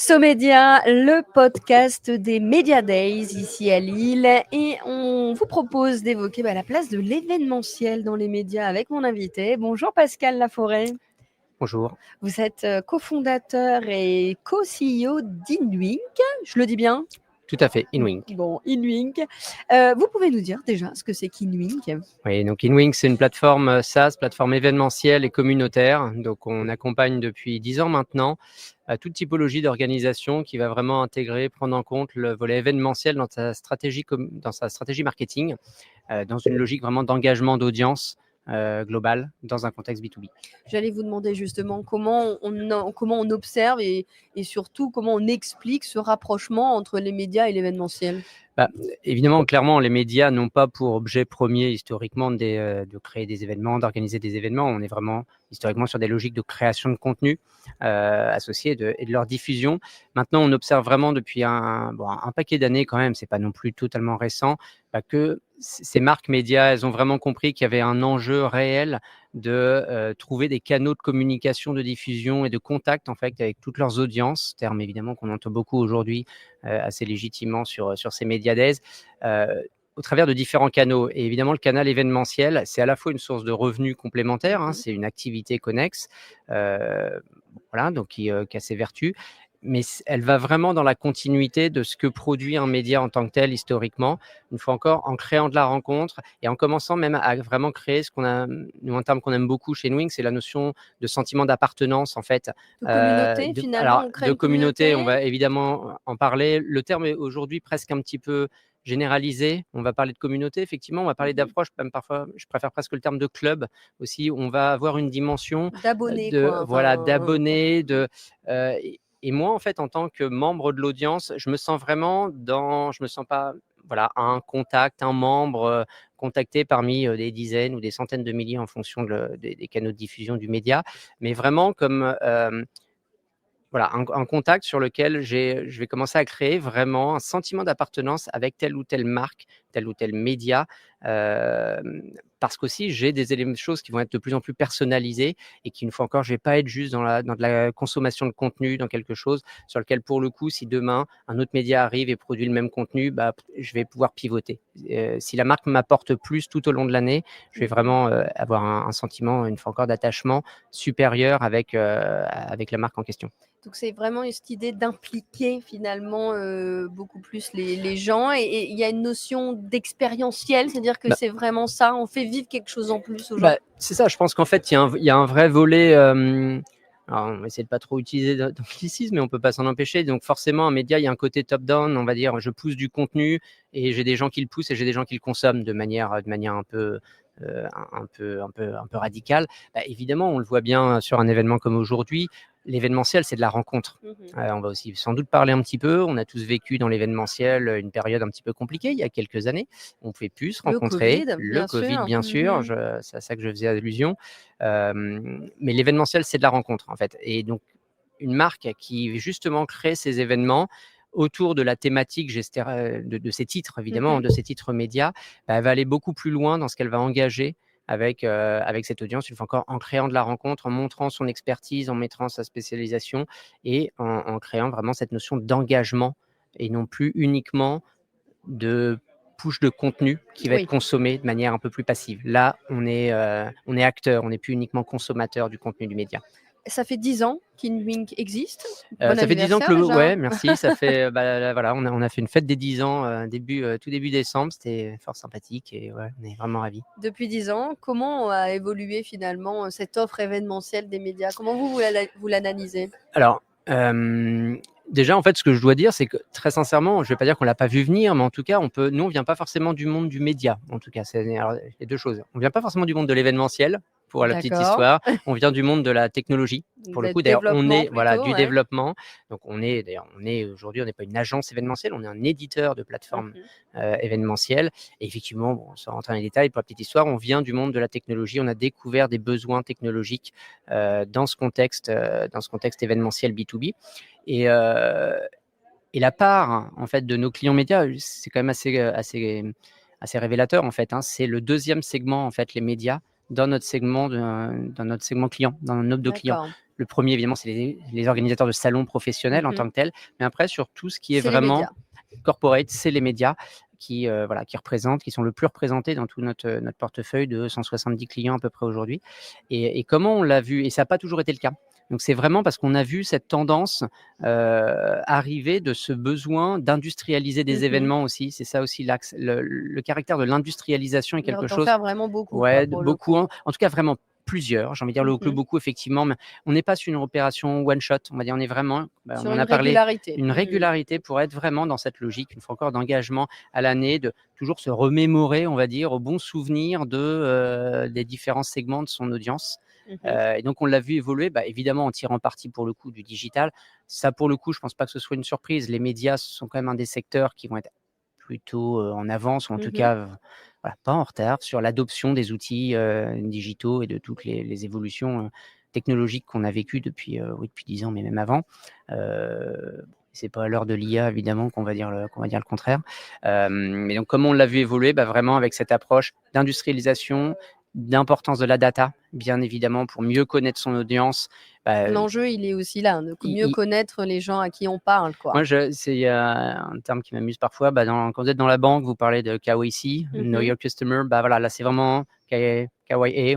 Somédia, le podcast des Media Days ici à Lille, et on vous propose d'évoquer la place de l'événementiel dans les médias avec mon invité. Bonjour Pascal Laforêt. Bonjour. Vous êtes cofondateur et co-CEO d'InWink, je le dis bien? Tout à fait, InWink. Bon, InWink. Vous pouvez nous dire déjà ce que c'est qu'InWink? Oui, donc InWink, c'est une plateforme SaaS, plateforme événementielle et communautaire. Donc, on accompagne depuis 10 ans maintenant toute typologie d'organisation qui va vraiment intégrer, prendre en compte le volet événementiel dans sa stratégie marketing, dans une logique vraiment d'engagement d'audience globale dans un contexte B2B. J'allais vous demander justement comment on observe et surtout comment on explique ce rapprochement entre les médias et l'événementiel. Évidemment, clairement, les médias n'ont pas pour objet premier historiquement de créer des événements, d'organiser des événements. On est vraiment historiquement sur des logiques de création de contenu associées et de leur diffusion. Maintenant, on observe vraiment depuis un paquet d'années quand même, c'est pas non plus totalement récent, que ces marques médias, elles ont vraiment compris qu'il y avait un enjeu réel de trouver des canaux de communication, de diffusion et de contact en fait avec toutes leurs audiences, terme évidemment qu'on entend beaucoup aujourd'hui assez légitimement sur ces médias days, au travers de différents canaux. Et évidemment, le canal événementiel, c'est à la fois une source de revenus complémentaires, c'est une activité connexe, donc qui a ses vertus, mais elle va vraiment dans la continuité de ce que produit un média en tant que tel historiquement, une fois encore, en créant de la rencontre et en commençant même à vraiment créer ce qu'on a, nous, un terme qu'on aime beaucoup chez InWink, c'est la notion de sentiment d'appartenance en fait. De communauté, finalement, on crée De une communauté, communauté. on va évidemment en parler. Le terme est aujourd'hui presque un petit peu généralisé. On va parler de communauté, effectivement, on va parler d'approche, même parfois, je préfère presque le terme de club aussi. On va avoir une dimension D'abonnés, d'abonnés, et moi, en fait, en tant que membre de l'audience, je me sens pas un contact, un membre contacté parmi des dizaines ou des centaines de milliers en fonction des canaux de diffusion du média, mais vraiment comme un contact sur lequel je vais commencer à créer vraiment un sentiment d'appartenance avec telle ou telle marque, tel ou tel média, parce qu'aussi j'ai des choses qui vont être de plus en plus personnalisées et qui, une fois encore, je vais pas être juste dans de la consommation de contenu, dans quelque chose sur lequel, pour le coup, si demain un autre média arrive et produit le même contenu, je vais pouvoir pivoter. Si la marque m'apporte plus tout au long de l'année, je vais vraiment avoir un sentiment, une fois encore, d'attachement supérieur avec la marque en question. Donc c'est vraiment cette idée d'impliquer finalement beaucoup plus les gens, et il y a une notion d'expérientiel, c'est-à-dire que c'est vraiment ça, on fait vivre quelque chose en plus aux gens. C'est ça, je pense qu'en fait il y a un vrai volet, alors on va essayer de pas trop utiliser d'anglicisme, mais on peut pas s'en empêcher. Donc forcément, un média, il y a un côté top-down, on va dire, je pousse du contenu et j'ai des gens qui le poussent et j'ai des gens qui le consomment de manière un peu radicale. Évidemment, on le voit bien sur un événement comme aujourd'hui. L'événementiel, c'est de la rencontre. On va aussi sans doute parler un petit peu. On a tous vécu dans l'événementiel une période un petit peu compliquée il y a quelques années. On ne pouvait plus se rencontrer. Le Covid, bien sûr. C'est à ça que je faisais allusion. Mais l'événementiel, c'est de la rencontre, en fait. Et donc, une marque qui, justement, crée ces événements autour de la thématique de ces titres, évidemment, de ces titres médias, elle va aller beaucoup plus loin dans ce qu'elle va engager avec cette audience, une fois encore, en créant de la rencontre, en montrant son expertise, en montrant sa spécialisation et en créant vraiment cette notion d'engagement et non plus uniquement de push de contenu qui va être consommé de manière un peu plus passive. Là, on est acteur, on n'est plus uniquement consommateur du contenu du média. Ça fait 10 ans qu'InWink existe. Ça fait 10 ans que merci. Ça fait, on a fait une fête des 10 ans, tout début décembre. C'était fort sympathique et on est vraiment ravis. Depuis 10 ans, comment a évolué finalement cette offre événementielle des médias? Comment vous l'analysez? Alors, déjà, en fait, ce que je dois dire, c'est que très sincèrement, je ne vais pas dire qu'on ne l'a pas vu venir, mais en tout cas, nous, on ne vient pas forcément du monde du média. En tout cas, il y a deux choses. On ne vient pas forcément du monde de l'événementiel, pour la petite histoire. On vient du monde de la technologie. Pour le coup, d'ailleurs, on est du développement. Donc, aujourd'hui, on n'est pas une agence événementielle, on est un éditeur de plateformes événementielles. Et effectivement, sans rentrer dans les détails, pour la petite histoire, on vient du monde de la technologie. On a découvert des besoins technologiques dans ce contexte événementiel B2B. Et la part, en fait, de nos clients médias, c'est quand même assez révélateur, en fait. C'est le deuxième segment, en fait, les médias, dans notre segment client, dans notre note de clients. le premier, évidemment, c'est les organisateurs de salons professionnels en tant que tels, mais après, sur tout ce qui est vraiment corporate, c'est les médias qui représentent, qui sont le plus représentés dans tout notre portefeuille de 170 clients à peu près aujourd'hui. Et comment on l'a vu, et ça n'a pas toujours été le cas. Donc c'est vraiment parce qu'on a vu cette tendance arriver de ce besoin d'industrialiser des événements aussi. C'est ça aussi l'axe, le caractère de l'industrialisation est quelque chose. Faire vraiment beaucoup. Ouais, beaucoup. En tout cas, vraiment plusieurs. J'ai envie de dire le beaucoup, effectivement. Mais on n'est pas sur une opération one shot. On va dire, on est vraiment. Sur on a parlé une régularité pour être vraiment dans cette logique, une fois encore, d'engagement à l'année, de toujours se remémorer, on va dire, au bon souvenir des différents segments de son audience. Et donc, on l'a vu évoluer, évidemment, en tirant parti pour le coup du digital. Ça, pour le coup, je ne pense pas que ce soit une surprise. Les médias sont quand même un des secteurs qui vont être plutôt en avance, ou en tout cas pas en retard sur l'adoption des outils digitaux et de toutes les évolutions technologiques qu'on a vécues depuis 10 ans, mais même avant. C'est pas à l'heure de l'IA, évidemment, qu'on va dire le contraire. Mais donc, comme on l'a vu évoluer, vraiment avec cette approche d'industrialisation, d'importance de la data, bien évidemment, pour mieux connaître son audience. L'enjeu, il est aussi là, de mieux connaître les gens à qui on parle, quoi. Moi, il y a un terme qui m'amuse parfois. Quand vous êtes dans la banque, vous parlez de KYC, Know Your Customer. Voilà, là, c'est vraiment KYA,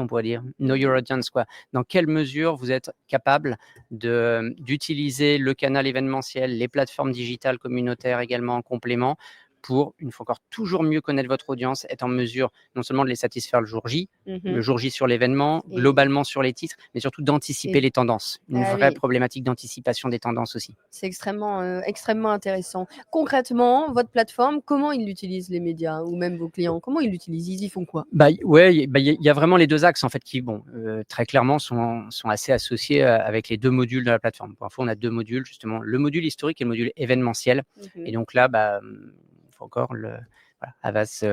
on pourrait dire, Know Your Audience, quoi. Dans quelle mesure vous êtes capable d'utiliser le canal événementiel, les plateformes digitales communautaires également en complément, pour, une fois encore, toujours mieux connaître votre audience, être en mesure non seulement de les satisfaire le jour J sur l'événement, globalement sur les titres, mais surtout d'anticiper les tendances. Une vraie problématique d'anticipation des tendances aussi. C'est extrêmement intéressant. Concrètement, votre plateforme, comment ils l'utilisent, les médias, ou même vos clients? Comment ils l'utilisent? Ils y font quoi? Il y a vraiment les deux axes en fait qui, très clairement, sont assez associés avec les deux modules de la plateforme. Pour info, on a deux modules, justement, le module historique et le module événementiel. Et donc là, encore Havas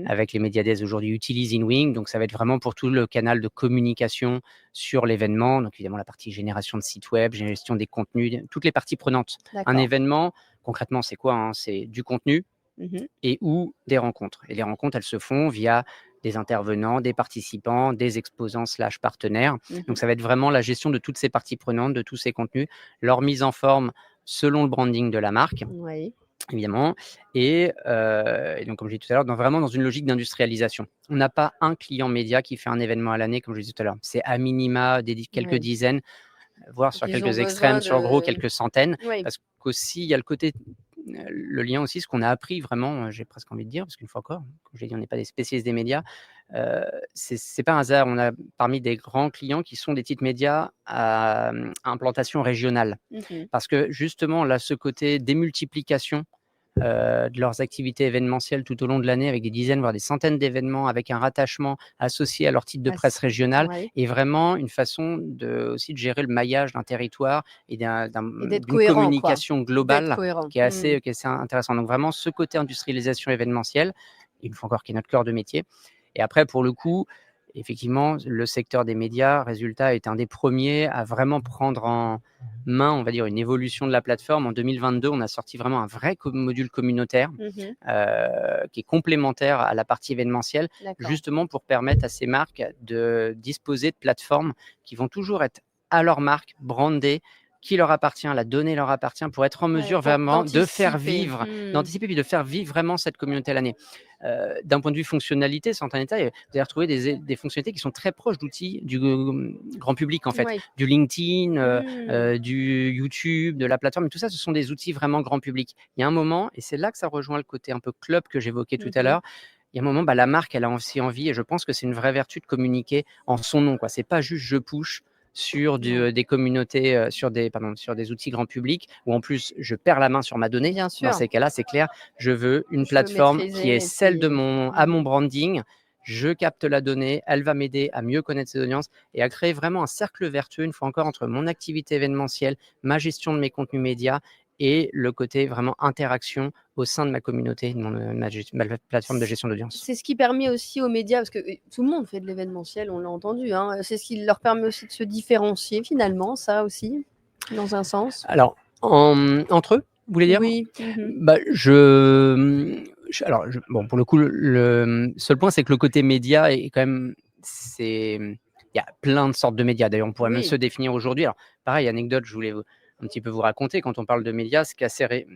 avec les Mediades aujourd'hui utilise InWing, donc ça va être vraiment pour tout le canal de communication sur l'événement, donc évidemment la partie génération de sites web, gestion des contenus, toutes les parties prenantes. Un événement, concrètement, c'est quoi, c'est du contenu et ou des rencontres. Et les rencontres, elles se font via des intervenants, des participants, des exposants / partenaires. Donc ça va être vraiment la gestion de toutes ces parties prenantes, de tous ces contenus, leur mise en forme selon le branding de la marque. Évidemment, et donc comme je disais tout à l'heure, vraiment dans une logique d'industrialisation. On n'a pas un client média qui fait un événement à l'année, comme je disais tout à l'heure. C'est à minima quelques dizaines, voire sur quelques extrêmes, sur gros quelques centaines, parce qu'aussi il y a le lien aussi, ce qu'on a appris vraiment, j'ai presque envie de dire, parce qu'une fois encore, comme je l'ai dit, on n'est pas des spécialistes des médias, c'est pas un hasard, on a parmi des grands clients qui sont des titres médias à implantation régionale, parce que justement là, ce côté démultiplication de leurs activités événementielles tout au long de l'année, avec des dizaines, voire des centaines d'événements, avec un rattachement associé à leur titre de presse régionale, est vraiment une façon aussi de gérer le maillage d'un territoire et d'une communication globale qui est assez intéressant. Donc vraiment, ce côté industrialisation événementielle, une fois encore, qui est notre cœur de métier. Et après, pour le coup, effectivement, le secteur des médias, résultat, est un des premiers à vraiment prendre en main, on va dire, une évolution de la plateforme. En 2022, on a sorti vraiment un vrai module communautaire qui est complémentaire à la partie événementielle, justement pour permettre à ces marques de disposer de plateformes qui vont toujours être à leur marque, brandées, qui leur appartient, la donnée leur appartient, pour être en mesure vraiment de faire vivre, d'anticiper, puis de faire vivre vraiment cette communauté à l'année. D'un point de vue fonctionnalité, sans un détail, vous allez retrouver des fonctionnalités qui sont très proches d'outils du grand public, en fait, du LinkedIn, du YouTube, de la plateforme, tout ça, ce sont des outils vraiment grand public. Il y a un moment, et c'est là que ça rejoint le côté un peu club que j'évoquais tout à l'heure, il y a un moment, la marque, elle a aussi envie, et je pense que c'est une vraie vertu de communiquer en son nom, quoi. C'est pas juste je push sur des communautés, sur des outils grand public, où en plus je perds la main sur ma donnée. Dans ces cas-là, c'est clair, je veux une plateforme qui est celle à mon branding. Je capte la donnée, elle va m'aider à mieux connaître ses audiences et à créer vraiment un cercle vertueux, une fois encore, entre mon activité événementielle, ma gestion de mes contenus médias et le côté vraiment interaction au sein de ma communauté, de ma plateforme de gestion d'audience. C'est ce qui permet aussi aux médias, parce que tout le monde fait de l'événementiel, on l'a entendu, c'est ce qui leur permet aussi de se différencier finalement, ça aussi, dans un sens. Alors, entre eux, vous voulez dire? Oui. Bon, pour le coup, le seul point, c'est que le côté média est quand même, il y a plein de sortes de médias. D'ailleurs, on pourrait même Oui. se définir aujourd'hui. Alors, pareil, anecdote, je voulais un petit peu vous raconter. Quand on parle de médias, ce qui est assez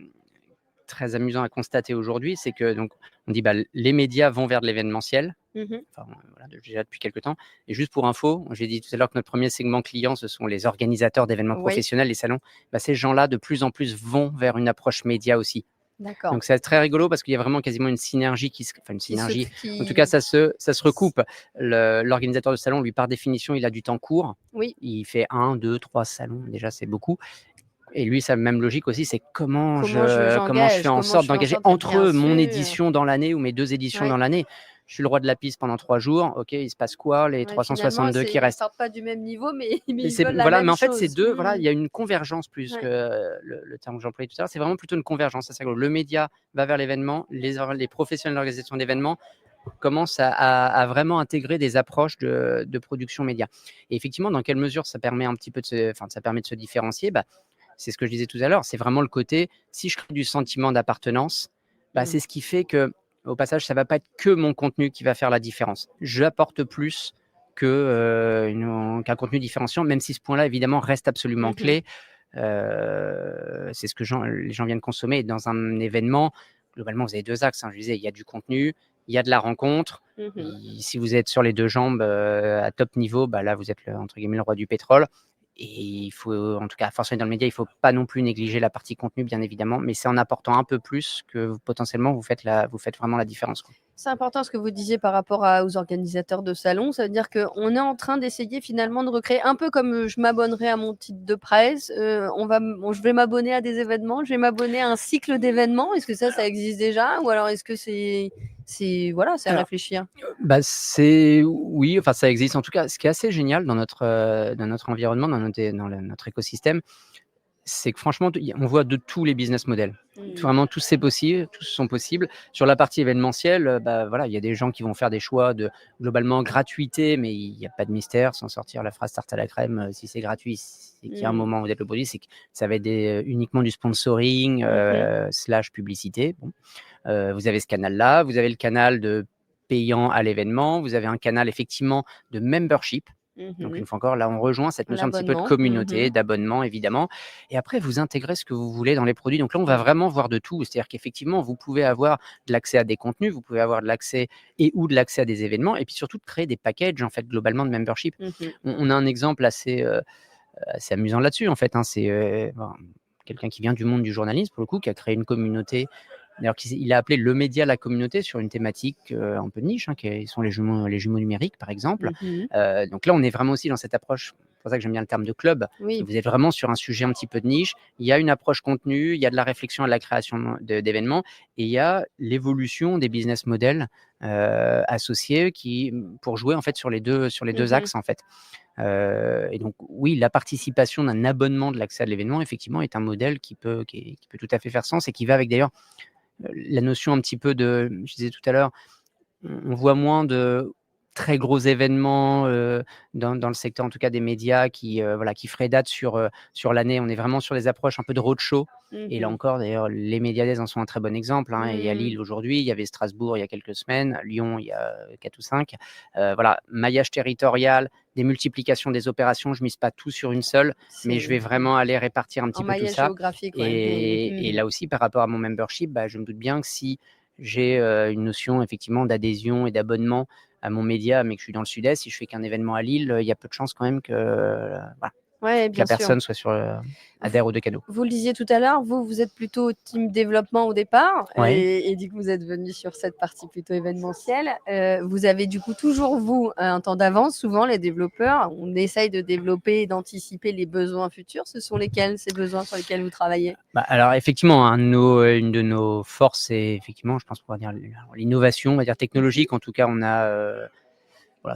très amusant à constater aujourd'hui, c'est que donc on dit les médias vont vers de l'événementiel. Enfin, voilà, déjà depuis quelques temps. Et juste pour info, j'ai dit tout à l'heure que notre premier segment client, ce sont les organisateurs d'événements professionnels, les salons. Ces gens-là, de plus en plus, vont vers une approche média aussi. D'accord. Donc c'est très rigolo parce qu'il y a vraiment quasiment une synergie en tout cas ça se recoupe. L'organisateur de salon, lui, par définition, il a du temps court. Oui. Il fait 1, 2, 3 salons, déjà c'est beaucoup. Et lui, sa même logique aussi, c'est comment je fais en sorte d'engager entre mon édition dans l'année ou mes 2 éditions dans l'année. Je suis le roi de la piste pendant 3 jours. OK, il se passe quoi les 362 qui restent? Ils sortent pas du même niveau, mais ils veulent voilà, la même mais en fait, chose. c'est deux. Voilà, il y a une convergence plus que le terme que j'employais tout à l'heure. C'est vraiment plutôt une convergence. C'est le média va vers l'événement, les professionnels de l'organisation d'événements commencent à vraiment intégrer des approches de production média. Et effectivement, dans quelle mesure ça permet un petit peu ça permet de se différencier? C'est ce que je disais tout à l'heure. C'est vraiment le côté, si je crée du sentiment d'appartenance, c'est ce qui fait que, au passage, ça va pas être que mon contenu qui va faire la différence. J'apporte plus qu'un contenu différenciant, même si ce point-là, évidemment, reste absolument clé. C'est ce que les gens viennent consommer. Et dans un événement, globalement, vous avez 2 axes. Je disais, il y a du contenu, il y a de la rencontre. Si vous êtes sur les 2 jambes à top niveau, là, vous êtes entre guillemets le roi du pétrole. Et il faut, en tout cas, forcément dans le média, il ne faut pas non plus négliger la partie contenu, bien évidemment, mais c'est en apportant un peu plus que potentiellement vous faites vraiment la différence. C'est important ce que vous disiez par rapport aux organisateurs de salons. Ça veut dire qu'on est en train d'essayer finalement de recréer, un peu comme je m'abonnerai à mon titre de presse, je vais m'abonner à des événements, je vais m'abonner à un cycle d'événements. Est-ce que ça existe déjà, ou alors est-ce que c'est à réfléchir? Oui, enfin ça existe. En tout cas, ce qui est assez génial dans notre environnement, dans notre écosystème, c'est que franchement, on voit de tous les business models. Vraiment, tous sont possibles. Sur la partie événementielle, voilà, il y a des gens qui vont faire des choix de globalement gratuité, mais il n'y a pas de mystère, sans sortir la phrase tarte à la crème. Si c'est gratuit, c'est qu'il y a un moment où vous êtes le produit, c'est que ça va être uniquement du sponsoring / publicité. Bon. Vous avez ce canal-là, vous avez le canal de payant à l'événement, vous avez un canal effectivement de membership. Donc, une fois encore, là, on rejoint cette notion un petit peu de communauté, d'abonnement, évidemment. Et après, vous intégrez ce que vous voulez dans les produits. Donc là, on va vraiment voir de tout. C'est-à-dire qu'effectivement, vous pouvez avoir de l'accès à des contenus, vous pouvez avoir de l'accès ou de l'accès à des événements, et puis surtout de créer des packages, en fait, globalement, de membership. On a un exemple assez amusant là-dessus, en fait. C'est quelqu'un qui vient du monde du journalisme, pour le coup, qui a créé une communauté. D'ailleurs, il a appelé le média la communauté sur une thématique un peu de niche, qui sont les jumeaux numériques, par exemple. Donc là, on est vraiment aussi dans cette approche. C'est pour ça que j'aime bien le terme de club. Oui. Vous êtes vraiment sur un sujet un petit peu de niche. Il y a une approche contenu, il y a de la réflexion et de la création d'événements, et il y a l'évolution des business models associés pour jouer en fait sur les deux axes en fait. Et donc oui, la participation d'un abonnement de l'accès à l'événement, effectivement, est un modèle qui peut tout à fait faire sens et qui va avec d'ailleurs la notion un petit peu je disais tout à l'heure, on voit moins de très gros événements dans le secteur, en tout cas des médias, qui feraient date sur l'année. On est vraiment sur des approches un peu de roadshow. Et là encore, d'ailleurs, les Médiadays en sont un très bon exemple. Et à Lille aujourd'hui, il y avait Strasbourg il y a quelques semaines, Lyon il y a 4 ou 5. Maillage territorial, des multiplications des opérations. Je ne mise pas tout sur une seule, mais je vais vraiment aller répartir un petit peu tout ça. Et là aussi, par rapport à mon membership, je me doute bien que si j'ai une notion effectivement d'adhésion et d'abonnement à mon média, mais que je suis dans le sud-est, si je fais qu'un événement à Lille, il y a peu de chances quand même que la personne soit adhère aux 2 canaux. Vous le disiez tout à l'heure, vous êtes plutôt team développement au départ, et du coup vous êtes venu sur cette partie plutôt événementielle. Vous avez du coup toujours un temps d'avance. Souvent les développeurs, on essaye de développer et d'anticiper les besoins futurs. Ce sont lesquels ces besoins sur lesquels vous travaillez? Alors effectivement, une de nos forces, c'est effectivement, je pense pouvoir dire l'innovation, on va dire technologique. En tout cas, on a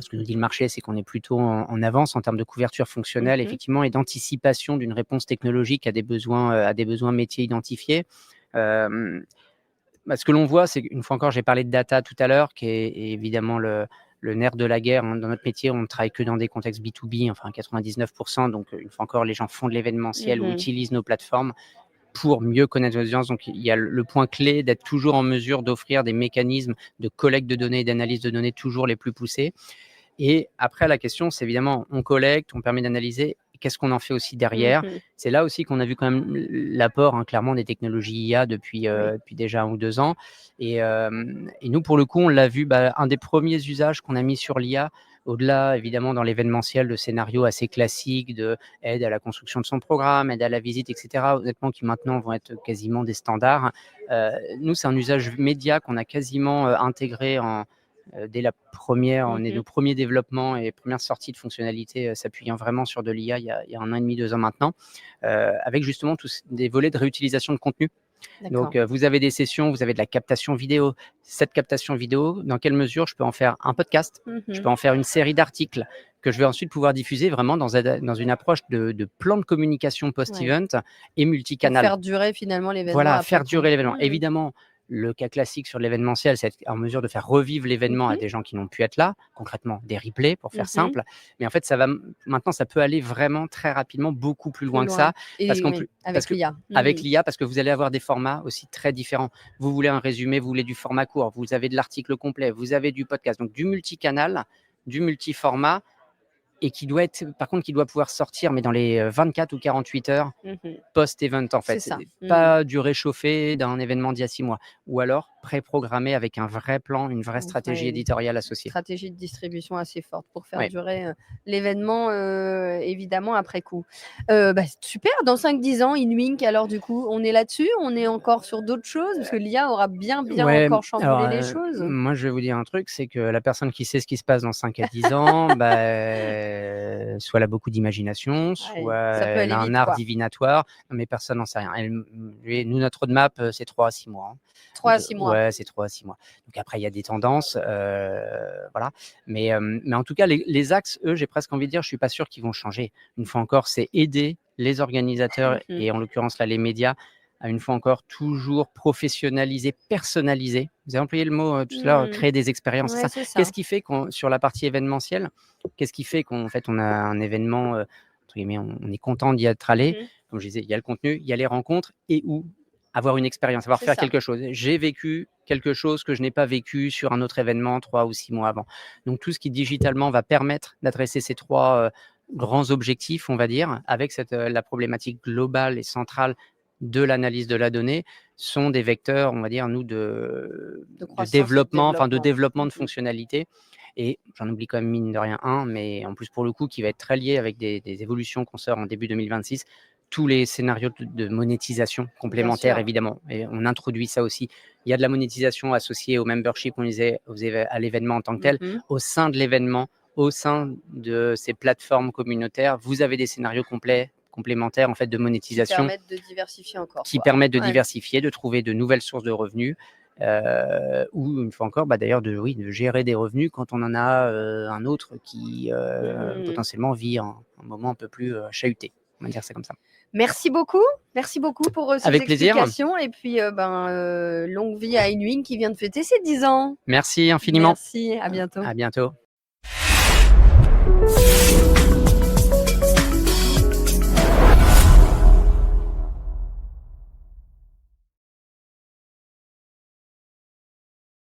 ce que nous dit le marché, c'est qu'on est plutôt en avance en termes de couverture fonctionnelle, effectivement, et d'anticipation d'une réponse technologique à des besoins métiers identifiés. Ce que l'on voit, c'est qu'une fois encore, j'ai parlé de data tout à l'heure, qui est évidemment le nerf de la guerre. Dans notre métier, on ne travaille que dans des contextes B2B, enfin 99%. Donc, une fois encore, les gens font de l'événementiel ou utilisent nos plateformes pour mieux connaître l'audience. Donc, il y a le point clé d'être toujours en mesure d'offrir des mécanismes de collecte de données et d'analyse de données toujours les plus poussés. Et après, la question, c'est évidemment, on collecte, on permet d'analyser. Qu'est-ce qu'on en fait aussi derrière? C'est là aussi qu'on a vu quand même l'apport, clairement, des technologies IA depuis déjà 1 ou 2 ans. Et nous, pour le coup, on l'a vu, un des premiers usages qu'on a mis sur l'IA, au-delà, évidemment, dans l'événementiel, de scénarios assez classiques, de aide à la construction de son programme, aide à la visite, etc., honnêtement, qui maintenant vont être quasiment des standards. Nous, c'est un usage média qu'on a quasiment intégré dès la première, on est nos premiers développements et premières sorties de fonctionnalités s'appuyant vraiment sur de l'IA il y a 1 an et demi, 2 ans maintenant, avec justement tous des volets de réutilisation de contenu. Donc, vous avez des sessions, vous avez de la captation vidéo. Cette captation vidéo, dans quelle mesure je peux en faire un podcast, je peux en faire une série d'articles que je vais ensuite pouvoir diffuser vraiment dans une approche de plan de communication post-event et multicanal. Faire durer finalement l'événement. Voilà, faire durer l'événement. Évidemment, le cas classique sur l'événementiel, c'est être en mesure de faire revivre l'événement à des gens qui n'ont pu être là, concrètement des replays pour faire simple. Mais en fait, maintenant, ça peut aller vraiment très rapidement beaucoup plus loin que ça. Avec l'IA. Avec l'IA, parce que vous allez avoir des formats aussi très différents. Vous voulez un résumé, vous voulez du format court, vous avez de l'article complet, vous avez du podcast, donc du multicanal, du multiformat, et qui doit pouvoir sortir, mais dans les 24 ou 48 heures post-event, en fait. C'est ça. Pas du réchauffé d'un événement d'il y a 6 mois. Ou alors pré-programmé avec un vrai plan, une vraie stratégie éditoriale associée. Stratégie de distribution assez forte pour faire durer l'événement, évidemment, après coup. Super, dans 5-10 ans, InWink, alors du coup, on est là-dessus? On est encore sur d'autres choses? Parce que l'IA aura bien encore chamboulé les choses. Moi, je vais vous dire un truc, c'est que la personne qui sait ce qui se passe dans 5 à 10 ans, soit elle a beaucoup d'imagination, soit elle a un art divinatoire, mais personne n'en sait rien. Nous, notre roadmap, c'est 3 à 6 mois. 3 à 6 mois. Ouais, c'est 3 à 6 mois. Donc après, il y a des tendances, voilà. Mais en tout cas, les axes, eux, j'ai presque envie de dire, je suis pas sûr qu'ils vont changer. Une fois encore, c'est aider les organisateurs et en l'occurrence là les médias à, une fois encore, toujours professionnaliser, personnaliser. Vous avez employé le mot tout à l'heure, créer des expériences. Ouais, c'est ça. Qu'est-ce qui fait sur la partie événementielle, qu'est-ce qui fait qu'en fait on a un événement, entre guillemets, on est content d'y être allé. Comme je disais, il y a le contenu, il y a les rencontres et avoir une expérience, avoir faire quelque chose. J'ai vécu quelque chose que je n'ai pas vécu sur un autre événement 3 ou 6 mois avant. Donc tout ce qui digitalement va permettre d'adresser ces 3 grands objectifs, on va dire, avec la problématique globale et centrale de l'analyse de la donnée, sont des vecteurs, on va dire, nous, de développement, de fonctionnalités. Et j'en oublie quand même, mine de rien, mais en plus pour le coup qui va être très lié avec des évolutions qu'on sort en début 2026, tous les scénarios de monétisation complémentaires, évidemment. Et on introduit ça aussi. Il y a de la monétisation associée au membership, on disait, à l'événement en tant que tel. Au sein de l'événement, au sein de ces plateformes communautaires, vous avez des scénarios complémentaires en fait de monétisation qui permettent de diversifier encore. Diversifier, de trouver de nouvelles sources de revenus. Ou une fois encore, d'ailleurs, de gérer des revenus quand on en a un autre qui potentiellement vit un moment un peu plus chahuté. On va dire ça comme ça. Merci beaucoup pour ces explications. Et puis, longue vie à InWink qui vient de fêter ses 10 ans. Merci infiniment. Merci, à bientôt. À bientôt.